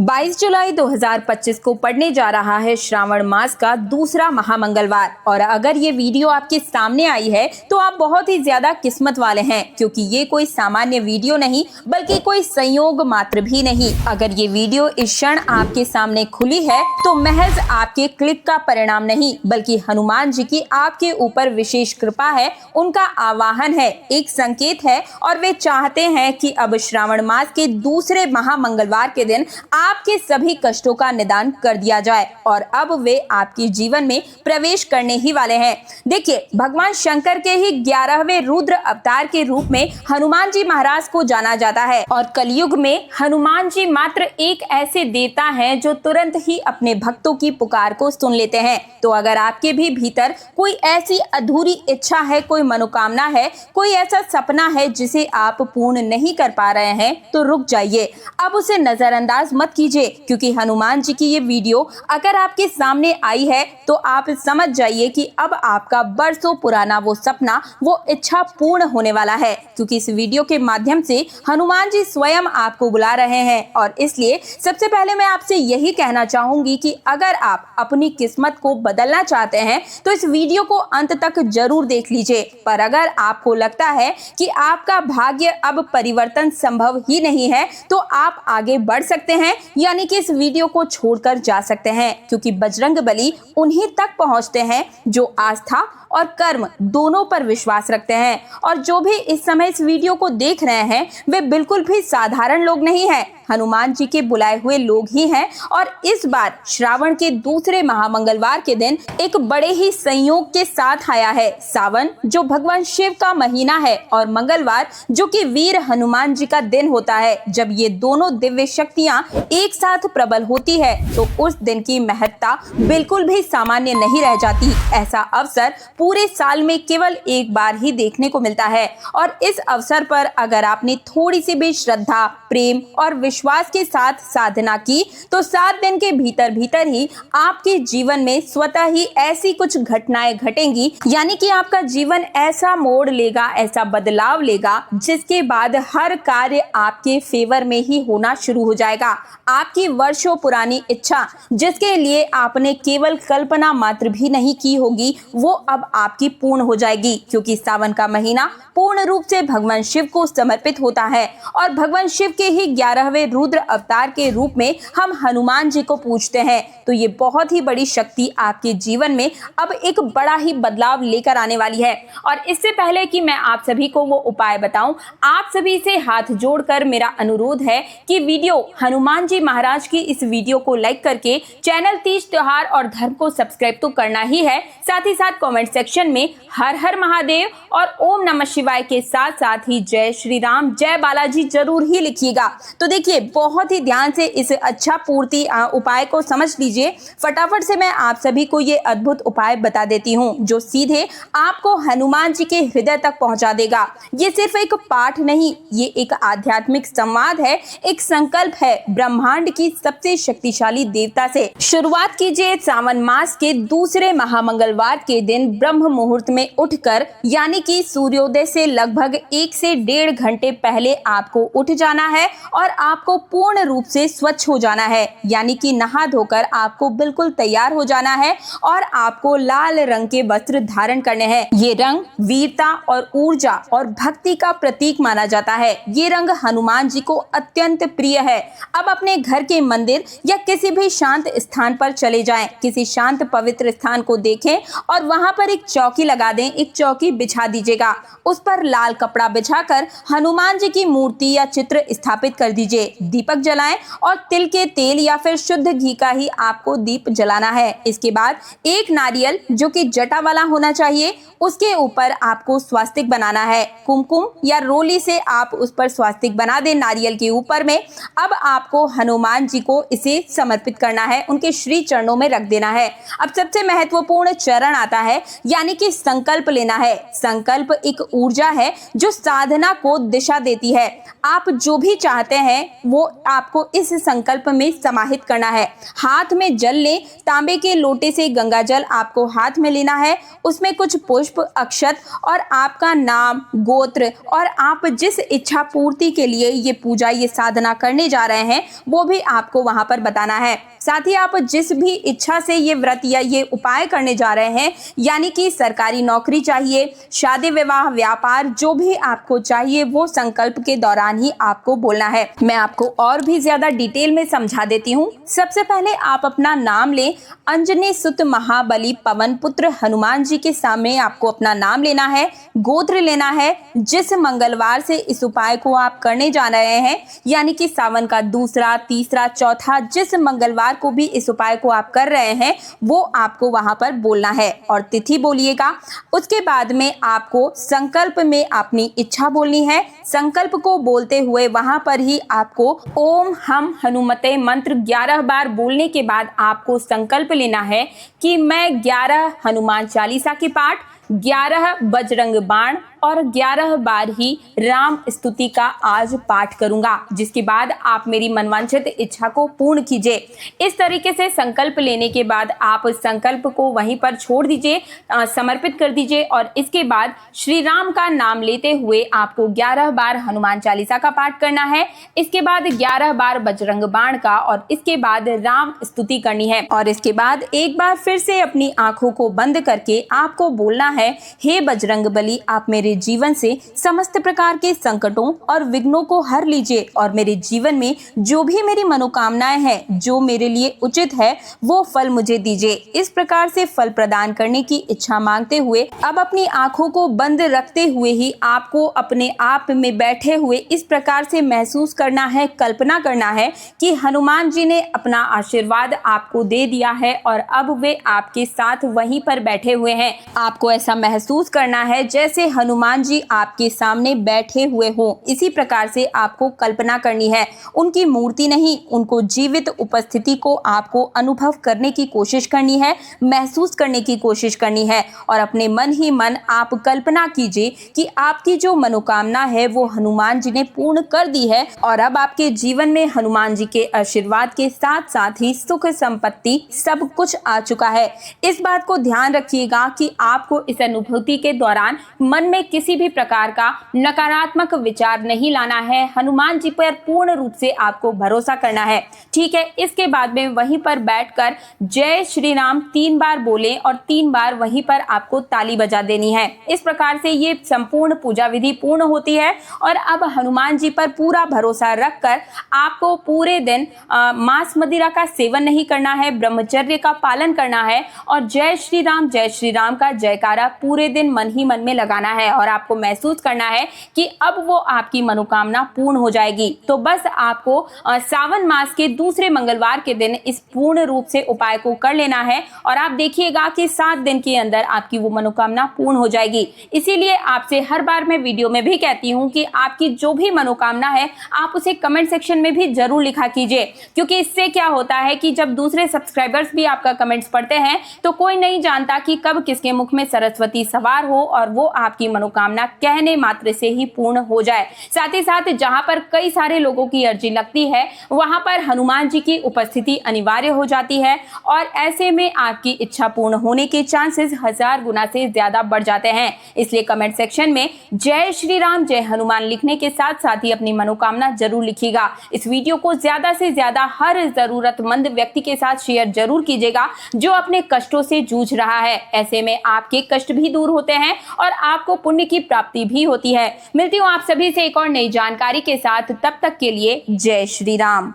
22 जुलाई 2025 को पड़ने जा रहा है श्रावण मास का दूसरा महामंगलवार। और अगर ये वीडियो आपके सामने आई है तो आप बहुत ही ज्यादा किस्मत वाले हैं, क्योंकि ये कोई सामान्य वीडियो नहीं बल्कि कोई संयोग मात्र भी नहीं। अगर ये वीडियो इस क्षण आपके सामने खुली है तो महज आपके क्लिक का परिणाम नहीं बल्कि हनुमान जी की आपके ऊपर विशेष कृपा है, उनका आवाहन है, एक संकेत है। और वे चाहते हैं कि अब श्रावण मास के दूसरे महामंगलवार के दिन आपके सभी कष्टों का निदान कर दिया जाए और अब वे आपके जीवन में प्रवेश करने ही वाले हैं। देखिए, भगवान शंकर के ही 11वें रुद्र अवतार के रूप में हनुमान जी महाराज को जाना जाता है और कलयुग में हनुमान जी मात्र एक ऐसे देवता हैं जो तुरंत ही अपने भक्तों की पुकार को सुन लेते हैं। तो अगर आपके भी भीतर कोई ऐसी अधूरी इच्छा है, कोई मनोकामना है, कोई ऐसा सपना है जिसे आप पूर्ण नहीं कर पा रहे हैं, तो रुक जाइए, अब उसे नजरअंदाज मत कीजिए, क्योंकि हनुमान जी की ये वीडियो अगर आपके सामने आई है तो आप समझ जाइए कि अब आपका बरसों पुराना वो सपना, वो इच्छा पूर्ण होने वाला है। क्योंकि इस वीडियो के माध्यम से हनुमान जी स्वयं आपको बुला रहे हैं। और इसलिए सबसे पहले मैं आपसे यही कहना चाहूंगी कि अगर आप अपनी किस्मत को बदलना चाहते हैं तो इस वीडियो को अंत तक जरूर देख लीजिए। पर अगर आपको लगता है कि आपका भाग्य अब परिवर्तन संभव ही नहीं है तो आप आगे बढ़ सकते हैं, यानी कि इस वीडियो को छोड़कर जा सकते हैं, क्योंकि बजरंगबली उन्हीं तक पहुंचते हैं जो आस्था और कर्म दोनों पर विश्वास रखते हैं। और जो भी इस समय इस वीडियो को देख रहे हैं वे बिल्कुल भी साधारण लोग नहीं हैं, हनुमान जी के बुलाए हुए लोग ही हैं। और इस बार श्रावण के दूसरे महामंगलवार के दिन एक बड़े ही संयोग के साथ आया है। सावन जो भगवान शिव का महीना है और मंगलवार जो कि वीर हनुमान जी का दिन होता है। जब ये दोनों दिव्य शक्तियां एक साथ प्रबल होती है तो उस दिन की महत्ता बिल्कुल भी सामान्य नहीं रह जाती। ऐसा अवसर पूरे साल में केवल एक बार ही देखने को मिलता है और इस अवसर पर अगर आपने थोड़ी सी भी श्रद्धा, प्रेम और विश्वास के साथ साधना की तो 7 दिन के भीतर भीतर ही आपके जीवन में स्वतः ही ऐसी कुछ घटनाएं घटेंगी, यानी कि आपका जीवन ऐसा मोड़ लेगा, ऐसा बदलाव लेगा जिसके बाद हर कार्य आपके फेवर में ही होना शुरू हो जाएगा। आपकी वर्षों पुरानी इच्छा जिसके लिए आपने केवल कल्पना मात्र भी नहीं की होगी वो अब आपकी पूर्ण हो जाएगी, क्योंकि सावन का महीना पूर्ण रूप से भगवान शिव को समर्पित होता है और भगवान शिव के ही 11वें रुद्र अवतार के रूप में हम हनुमान जी को पूजते हैं। तो ये बहुत ही बड़ी शक्ति आपके जीवन में अब एक बड़ा ही बदलाव लेकर आने वाली है। और इससे पहले कि मैं आप सभी को वो उपाय बताऊं, आप सभी से हाथ जोड़कर मेरा अनुरोध है कि वीडियो हनुमान जी महाराज की इस वीडियो को लाइक करके चैनल तीज त्योहार और धर्म को सब्सक्राइब तो करना ही है, साथ ही साथ कमेंट सेक्शन में हर हर महादेव और ओम नमः शिवाय के साथ साथ ही जय श्री राम, जय बालाजी जरूर ही लिखिएगा। तो देखिए, बहुत ही ध्यान से इस अच्छा पूर्ति उपाय को समझ लीजिए। फटाफट से मैं आप सभी को ये अद्भुत उपाय बता देती हूँ जो सीधे आपको हनुमान जी के हृदय तक पहुंचा देगा। ये सिर्फ एक पाठ नहीं, ये एक आध्यात्मिक संवाद है, एक संकल्प है ब्रह्मांड की सबसे शक्तिशाली देवता से। शुरुआत कीजिए सावन मास के दूसरे महामंगलवार के दिन ब्रह्म मुहूर्त में उठकर, यानी कि सूर्योदय से लगभग 1 से 1.5 घंटे पहले आपको उठ जाना है और आपको पूर्ण रूप से स्वच्छ हो जाना है, यानी कि नहा धोकर आपको बिल्कुल तैयार हो जाना है और आपको लाल रंग के वस्त्र धारण करने हैं। ये रंग वीरता और ऊर्जा और भक्ति का प्रतीक माना जाता है। ये रंग हनुमान जी को अत्यंत प्रिय है। अब अपने घर के मंदिर या किसी भी शांत स्थान पर चले जाएं, किसी शांत पवित्र स्थान को देखें और वहां पर एक चौकी लगा दें, एक चौकी बिछा दीजिएगा। उस पर लाल कपड़ा बिछाकर हनुमान जी की मूर्ति या चित्र स्थापित कर दीजिए। दीपक जलाएं और तिल के तेल या फिर शुद्ध घी का ही आपको दीप जलाना है। इसके बाद एक नारियल जो कि जटा वाला होना चाहिए, उसके ऊपर आपको स्वास्तिक बनाना है। कुमकुम या रोली से आप उस पर स्वास्तिक बना दें नारियल के ऊपर में। अब आपको हनुमान जी को इसे समर्पित करना है, उनके श्री चरणों में रख देना है। अब सबसे महत्वपूर्ण चरण आता है, यानी कि संकल्प लेना है। संकल्प एक ऊर्जा है जो साधना को दिशा देती है। आप जो भी चाहते हैं वो आपको इस संकल्प में समाहित करना है। हाथ में जल लें, तांबे के लोटे से गंगा जल आपको हाथ में लेना है, उसमें कुछ पुष्प पुष्प, अक्षत और आपका नाम, गोत्र और आप जिस इच्छा पूर्ति के लिए ये पूजा, ये साधना करने जा रहे हैं वो भी आपको वहां पर बताना है। साथ ही आप जिस भी इच्छा से ये व्रत या ये उपाय करने जा रहे हैं, यानी कि सरकारी नौकरी चाहिए, शादी विवाह, व्यापार, जो भी आपको चाहिए वो संकल्प के दौरान ही आपको बोलना है। मैं आपको और भी ज्यादा डिटेल में समझा देती हूँ। सबसे पहले आप अपना नाम लें। अंजनी सुत महाबली पवन पुत्र हनुमान जी के सामने आपको अपना नाम लेना है, गोत्र लेना है। जिस मंगलवार से इस उपाय को आप करने जा रहे हैं, यानी कि सावन का दूसरा, तीसरा, चौथा, जिस मंगलवार को भी इस उपाय को आप कर रहे हैं वो आपको वहां पर बोलना है और तिथि बोलिएगा। उसके बाद में आपको संकल्प में अपनी इच्छा बोलनी है। संकल्प को बोलते हुए वहां पर ही आपको ओम हम हनुमते मंत्र 11 बार बोलने के बाद आपको संकल्प लेना है कि मैं 11 हनुमान चालीसा की पाठ, 11 बजरंग बाण और 11 बार ही राम स्तुति का आज पाठ करूंगा, जिसके बाद आप मेरी मनवांछित इच्छा को पूर्ण कीजिए। इस तरीके से संकल्प लेने के बाद आप संकल्प को वहीं पर छोड़ दीजिए, समर्पित कर दीजिए और इसके बाद श्री राम का नाम लेते हुए आपको 11 बार हनुमान चालीसा का पाठ करना है। इसके बाद 11 बार बजरंग बाण का और इसके बाद राम स्तुति करनी है और इसके बाद एक बार फिर से अपनी आंखों को बंद करके आपको बोलना है, हे बजरंग बली, आप मेरे जीवन से समस्त प्रकार के संकटों और विघ्नों को हर लीजिए और मेरे जीवन में जो भी मेरी मनोकामनाएं हैं, जो मेरे लिए उचित है, वो फल मुझे दीजिए। इस प्रकार से फल प्रदान करने की इच्छा मांगते हुए अब अपनी आंखों को बंद रखते हुए ही आपको अपने आप में बैठे हुए इस प्रकार से महसूस करना है, कल्पना करना है कि हनुमान जी ने अपना आशीर्वाद आपको दे दिया है और अब वे आपके साथ वहीं पर बैठे हुए हैं। आपको ऐसा महसूस करना है जैसे हनुमान जी आपके सामने बैठे हुए हों। इसी प्रकार से आपको कल्पना करनी है। उनकी मूर्ति नहीं, उनको जीवित उपस्थिति को आपको अनुभव करने की कोशिश करनी है, महसूस करने की कोशिश करनी है और अपने मन ही मन आप कल्पना कीजिए कि आपकी जो मनोकामना है वो हनुमान जी ने पूर्ण कर दी है और अब आपके जीवन में हनुमान जी के आशीर्वाद के साथ साथ ही सुख संपत्ति सब कुछ आ चुका है। इस बात को ध्यान रखिएगा कि आपको इस अनुभूति के दौरान मन में किसी भी प्रकार का नकारात्मक विचार नहीं लाना है। हनुमान जी पर पूर्ण रूप से आपको भरोसा करना है, ठीक है। इसके बाद में वहीं पर बैठकर जय श्री राम 3 बार बोलें और 3 बार वहीं पर आपको ताली बजा देनी है। इस प्रकार से ये संपूर्ण पूजा विधि पूर्ण होती है और अब हनुमान जी पर पूरा भरोसा रखकर आपको पूरे दिन मांस मदिरा का सेवन नहीं करना है, ब्रह्मचर्य का पालन करना है और जय श्री राम का जयकारा पूरे दिन मन ही मन में लगाना है और आपको महसूस करना है कि अब वो आपकी मनोकामना पूर्ण हो जाएगी। तो बस आपको सावन मास के दूसरे मंगलवार के दिन इस पूर्ण रूप से उपाय को कर लेना है और आप देखिएगा कि 7 दिन के अंदर आपकी वो मनोकामना पूर्ण हो जाएगी। इसीलिए आपसे हर बार मैं वीडियो में भी कहती हूँ कि आपकी जो भी मनोकामना है आप उसे कमेंट सेक्शन में भी जरूर लिखा कीजिए, क्योंकि इससे क्या होता है कि जब दूसरे सब्सक्राइबर्स भी आपका कमेंट्स पढ़ते हैं तो कोई नहीं जानता कि कब किसके मुख में सरस्वती सवार हो और वो आपकी मनोकामना कहने मात्र से ही पूर्ण हो जाए। साथ ही साथ जहां पर कई सारे लोगों की अर्जी लगती है वहां पर हनुमान जी की उपस्थिति अनिवार्य हो जाती है और ऐसे में आपकी इच्छा पूर्ण होने के चांसेस 1000 गुना से ज्यादा बढ़ जाते हैं। इसलिए कमेंट सेक्शन में जय श्री राम जय हनुमान लिखने के साथ साथ ही अपनी मनोकामना जरूर लिखिएगा। इस वीडियो को ज्यादा से ज्यादा हर जरूरतमंद व्यक्ति के साथ शेयर जरूर कीजिएगा जो अपने कष्टों से जूझ रहा है। ऐसे में आपके कष्ट भी दूर होते हैं और आपको पुण्य की प्राप्ति भी होती है। मिलती हूँ आप सभी से एक और नई जानकारी के साथ, तब तक के लिए जय श्री राम।